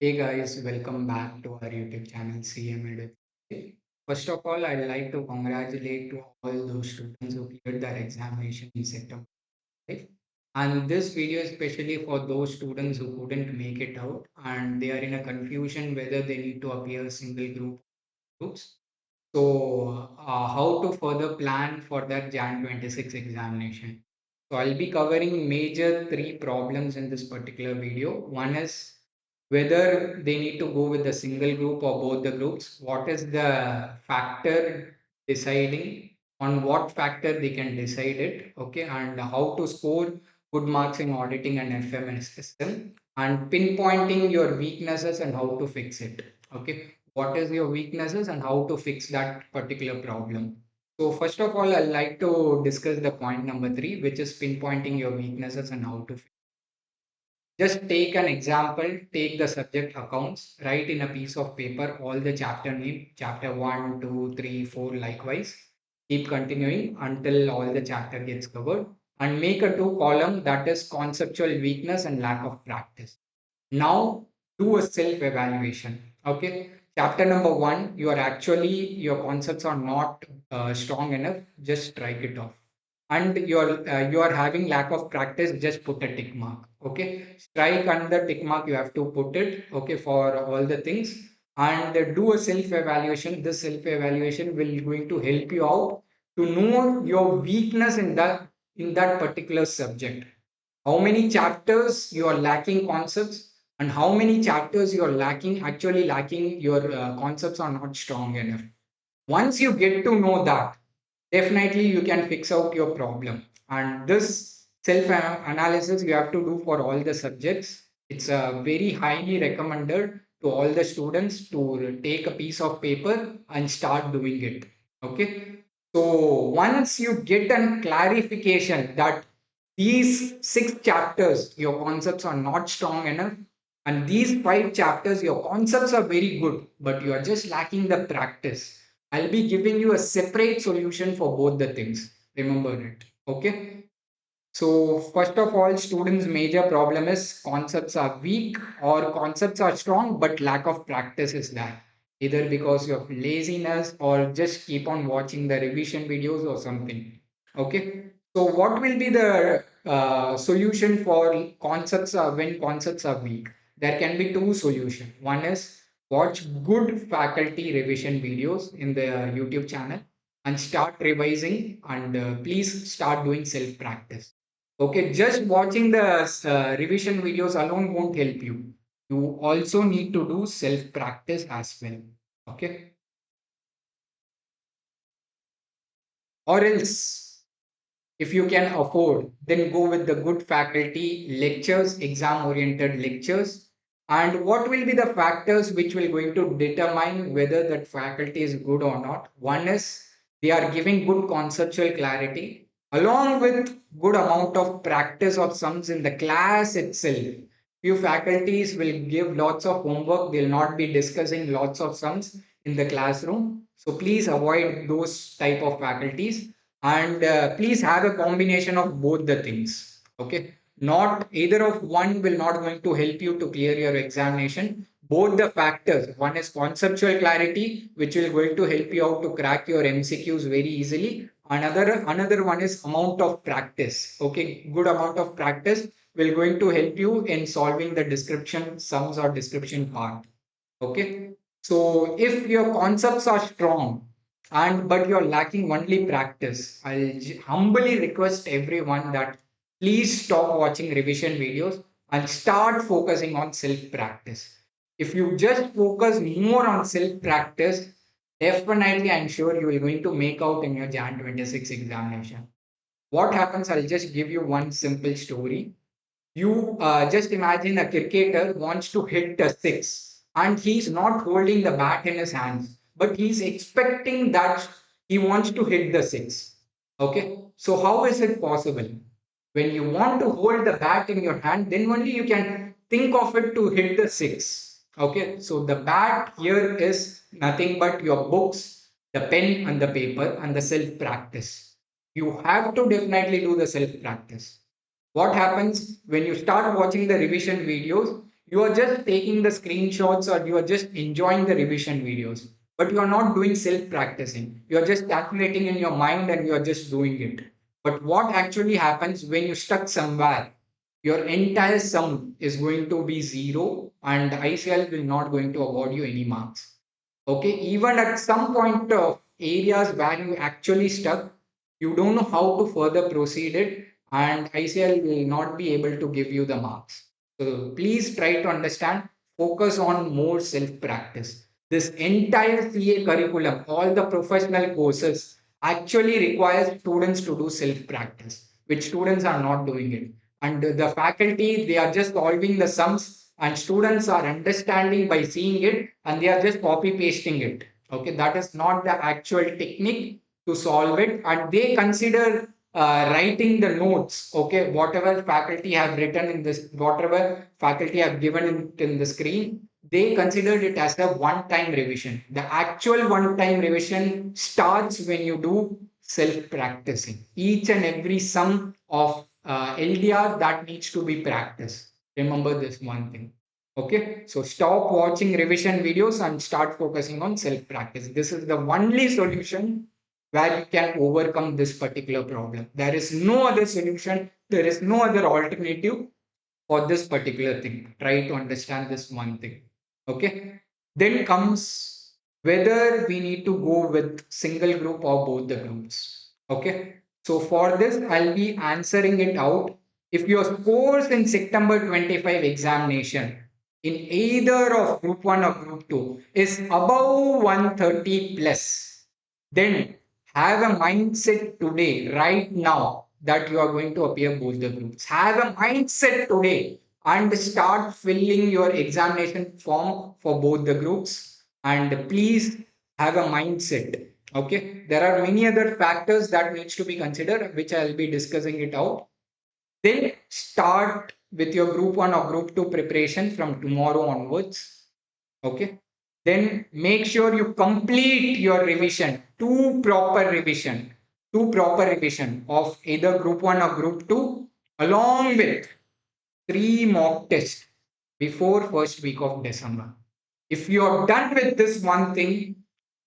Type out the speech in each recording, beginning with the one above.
Hey guys, welcome back to our YouTube channel CMED. First of all, I'd like to congratulate to all those students who cleared their examination in September. Right? And this video is especially for those students who couldn't make it out and they are in a confusion whether they need to appear single groups. So, how to further plan for that Jan 26 examination? So, I'll be covering major three problems in this particular video. One is whether they need to go with the single group or both the groups. What is the factor deciding on what factor they can decide it? Okay, and how to score good marks in auditing and FMS system, and pinpointing your weaknesses and how to fix it. Okay, what is your weaknesses and how to fix that particular problem. So first of all, I'd like to discuss the point number three, which is pinpointing your weaknesses and how to fix. Just take an example, take the subject accounts, write in a piece of paper all the chapter name, chapter 1, 2, 3, 4, likewise. Keep continuing until all the chapter gets covered and make a two column, that is conceptual weakness and lack of practice. Now do a self evaluation. Okay. Chapter number one, your concepts are not strong enough. Just strike it off. And you are having lack of practice. Just put a tick mark. Okay. Strike under tick mark. You have to put it. Okay. For all the things and do a self evaluation. This self evaluation will going to help you out to know your weakness in that particular subject, how many chapters you are lacking concepts and how many chapters you are lacking your concepts are not strong enough. Once you get to know that, definitely you can fix out your problem. And this self analysis you have to do for all the subjects. It's very highly recommended to all the students to take a piece of paper and start doing it. Okay. So once you get a clarification that these six chapters, your concepts are not strong enough, and these five chapters, your concepts are very good, but you are just lacking the practice. I'll be giving you a separate solution for both the things. Remember it. Okay. So, first of all, students' major problem is concepts are weak or concepts are strong, but lack of practice is there. Either because of laziness or just keep on watching the revision videos or something. Okay. So, what will be the solution for concepts when concepts are weak? There can be two solutions. One is watch good faculty revision videos in the YouTube channel and start revising and please start doing self practice. Okay, just watching the revision videos alone won't help you. You also need to do self practice as well. Okay, or else if you can afford, then go with the good faculty lectures, exam oriented lectures. And what will be the factors which will going to determine whether that faculty is good or not? One is they are giving good conceptual clarity along with good amount of practice of sums in the class itself. Few faculties will give lots of homework, they'll not be discussing lots of sums in the classroom. So please avoid those type of faculties and please have a combination of both the things. Okay, not either of one will not going to help you to clear your examination. Both the factors, one is conceptual clarity which will going to help you out to crack your MCQs very easily. Another one is amount of practice. Okay, good amount of practice will going to help you in solving the description sums or description part. Okay, so if your concepts are strong and but you're lacking only practice, humbly request everyone that please stop watching revision videos and start focusing on self practice. If you just focus more on self practice, definitely I'm sure you are going to make out in your Jan 26 examination. What happens? I'll just give you one simple story. You just imagine a cricketer wants to hit a six and he's not holding the bat in his hands, but he's expecting that he wants to hit the six. Okay, so how is it possible? When you want to hold the bat in your hand, then only you can think of it to hit the six. Okay, so the bat here is nothing but your books, the pen, and the paper, and the self practice. You have to definitely do the self practice. What happens when you start watching the revision videos? You are just taking the screenshots or you are just enjoying the revision videos, but you are not doing self practicing. You are just calculating in your mind and you are just doing it. But what actually happens when you stuck somewhere? Your entire sum is going to be zero, and ICL will not going to award you any marks. Okay, even at some point of areas where you actually stuck, you don't know how to further proceed it, and ICL will not be able to give you the marks. So please try to understand, focus on more self practice. This entire CA curriculum, all the professional courses actually requires students to do self practice, which students are not doing it. And the faculty, they are just solving the sums, and students are understanding by seeing it, and they are just copy pasting it. Okay, that is not the actual technique to solve it, and they consider writing the notes. Okay, whatever faculty have written in this, whatever faculty have given in the screen, they considered it as a one time revision. The actual one time revision starts when you do self practicing. Each and every sum of LDR that needs to be practiced. Remember this one thing. Okay, so stop watching revision videos and start focusing on self practice. This is the only solution where you can overcome this particular problem. There is no other solution, there is no other alternative for this particular thing. Try to understand this one thing. Okay, then comes whether we need to go with single group or both the groups. Okay, so for this, I'll be answering it out. If your scores in September 25 examination in either of group 1 or group 2 is above 130 plus, then have a mindset today, right now, that you are going to appear both the groups. Have a mindset today and start filling your examination form for both the groups. And please have a mindset. Okay, there are many other factors that needs to be considered, which I'll be discussing it out. Then start with your group 1 or group 2 preparation from tomorrow onwards. Okay, then make sure you complete your revision, two proper revision of either group 1 or group 2, along with 3 mock tests before first week of December. If you are done with this one thing,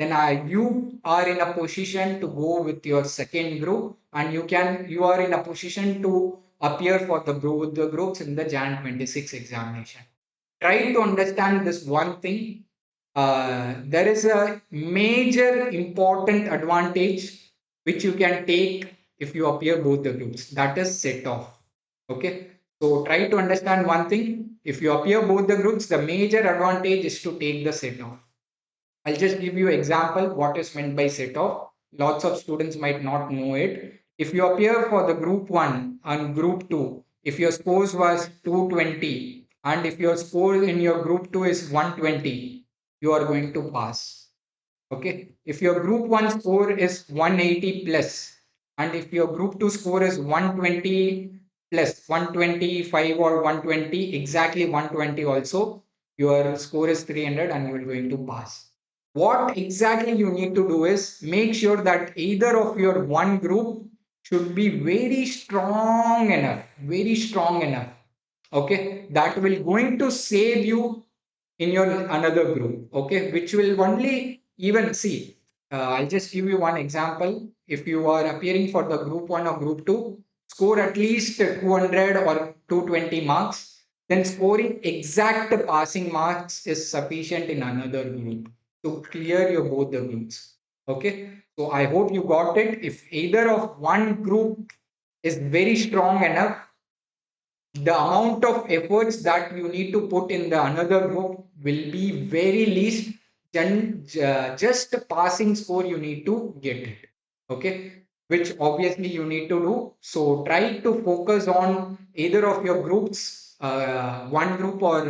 then you are in a position to go with your second group, and you are in a position to appear for the groups in the Jan 26 examination. Try to understand this one thing. There is a major important advantage which you can take if you appear both the groups. That is set off. Okay. So try to understand one thing. If you appear both the groups, the major advantage is to take the set off. I'll just give you example what is meant by set off. Lots of students might not know it. If you appear for the group 1 and group 2, if your scores was 220 and if your score in your group 2 is 120, you are going to pass. Okay. If your group 1 score is 180 plus and if your group 2 score is 120 plus 125 or 120, exactly 120 also, your score is 300 and you are going to pass. What exactly you need to do is make sure that either of your one group should be very strong enough. Okay, that will going to save you in your another group. Okay, which will only even see. I'll just give you one example. If you are appearing for the group 1 or group 2, score at least 200 or 220 marks, then scoring exact passing marks is sufficient in another group to clear your both the groups. Okay, so I hope you got it. If either of one group is very strong enough, the amount of efforts that you need to put in the another group will be very least. Just passing score you need to get it. Okay, which obviously you need to do. So try to focus on either of your groups, one group or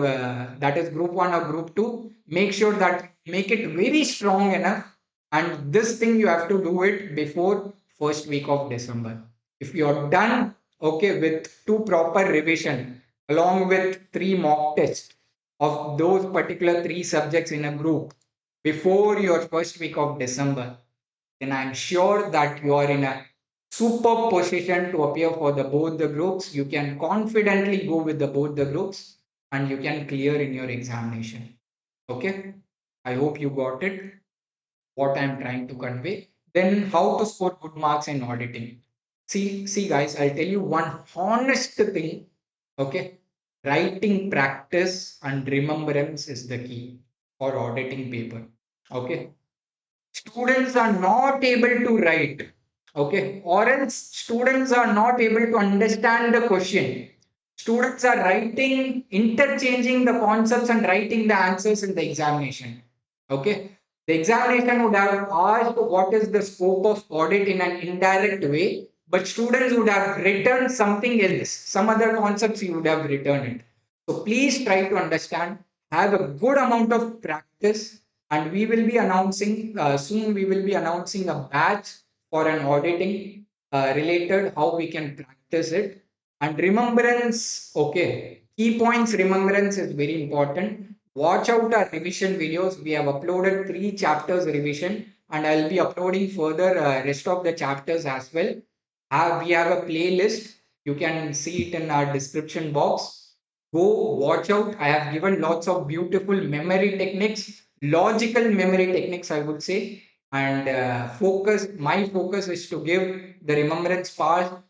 that is group 1 or group 2. Make sure that make it very strong enough, and this thing you have to do it before first week of December. If you are done, okay, with two proper revision along with 3 mock tests of those particular 3 subjects in a group before your first week of December, then I'm sure that you are in a super position to appear for the both the groups. You can confidently go with the both the groups, and you can clear in your examination. Okay, I hope you got it, what I'm trying to convey. Then how to score good marks in auditing. See guys, I'll tell you one honest thing. Okay, writing practice and remembrance is the key for auditing paper. Okay, students are not able to write, okay, or else students are not able to understand the question. Students are writing, interchanging the concepts and writing the answers in the examination. Okay, the examination would have asked what is the scope of audit in an indirect way, but students would have written something else, some other concepts you would have written it. So please try to understand, have a good amount of practice, and we will be announcing soon, we will be announcing a batch for an auditing related how we can practice it. And remembrance, okay, key points remembrance is very important. Watch out our revision videos. We have uploaded 3 chapters revision, and I'll be uploading further rest of the chapters as well. We have a playlist. You can see it in our description box. Go watch out. I have given lots of beautiful memory techniques, logical memory techniques, I would say. And my focus is to give the remembrance part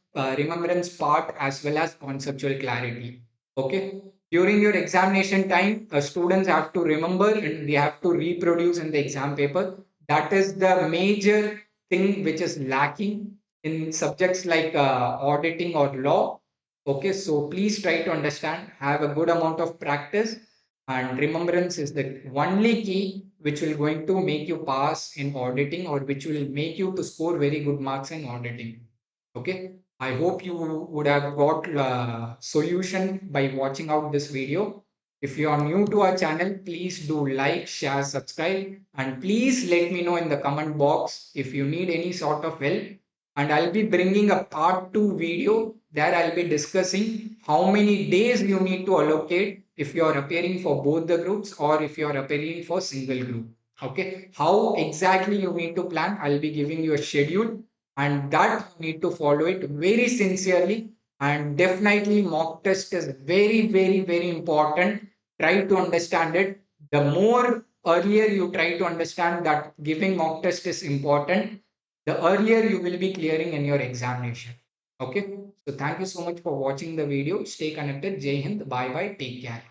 as well as conceptual clarity. Okay. During your examination time, students have to remember and they have to reproduce in the exam paper. That is the major thing which is lacking in subjects like auditing or law. Okay, so please try to understand, have a good amount of practice, and remembrance is the only key which will going to make you pass in auditing, or which will make you to score very good marks in auditing. Okay, I hope you would have got solution by watching out this video. If you are new to our channel, please do like, share, subscribe, and please let me know in the comment box if you need any sort of help. And I'll be bringing a part 2 video there. I'll be discussing how many days you need to allocate if you are appearing for both the groups or if you are appearing for single group. Okay, how exactly you need to plan, I'll be giving you a schedule, and that you need to follow it very sincerely. And definitely mock test is very, very, very important. Try to understand it. The more earlier you try to understand that giving mock test is important, the earlier you will be clearing in your examination. Okay, so thank you so much for watching the video. Stay connected. Jai Hind. Bye bye. Take care.